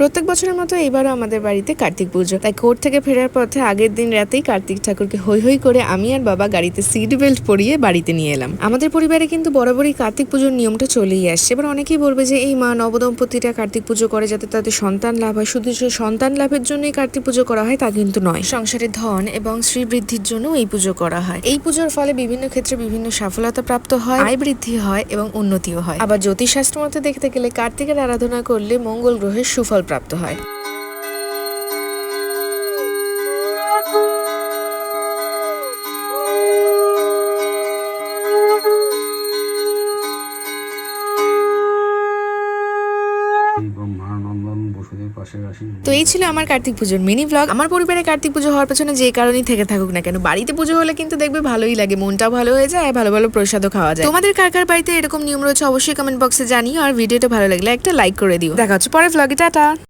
প্রত্যেক বছরের মতো এবারও আমাদের বাড়িতে কার্তিক পুজো। তাই কোর্ট থেকে ফেরার পথে আগের দিন রাতেই কার্তিক ঠাকুরকে হৈ হৈ করে আমি আর বাবা গাড়িতে সিট বেল্ট পরিয়ে বাড়িতে নিয়ে এলাম। আমাদের পরিবারে কিন্তু বরাবরই কার্তিক পুজোর নিয়মটা চলেই আসছে। এবার অনেকেই বলবে যে এই মা নবদম্পতিরা কার্তিক পুজো করে যাতে তাদের সন্তান লাভ হয়, শুধু সন্তান লাভের জন্যই কার্তিক পুজো করা হয় তা কিন্তু নয়। সংসারে ধন এবং শ্রী বৃদ্ধির জন্য এই পুজো করা হয়। এই পুজোর ফলে বিভিন্ন ক্ষেত্রে বিভিন্ন সফলতা প্রাপ্ত হয়, আয় বৃদ্ধি হয় এবং উন্নতিও হয়। আবার জ্যোতিষশাস্ত্র মতে দেখতে গেলে কার্তিকের আরাধনা করলে মঙ্গল গ্রহের সুফল প্রাপ্ত হয়। তো এই ছিল আমার কার্তিক পুজোর মিনি ব্লগ। আমার পরিবারে কার্তিক পুজো হওয়ার পেছনে যে কারণেই থেকে থাকুক না কেন, বাড়িতে পুজো হলে কিন্তু দেখবে ভালোই লাগে, মনটাও ভালো হয়ে যায়, ভালো ভালো প্রসাদও খাওয়া যায়। তোমাদের কার কার বাড়িতে এরকম নিয়ম রয়েছে অবশ্যই কমেন্ট বক্সে জানিও, আর ভিডিওটা ভালো লাগলে একটা লাইক করে দিও। দেখা হচ্ছে পরের ব্লগে, টাটা।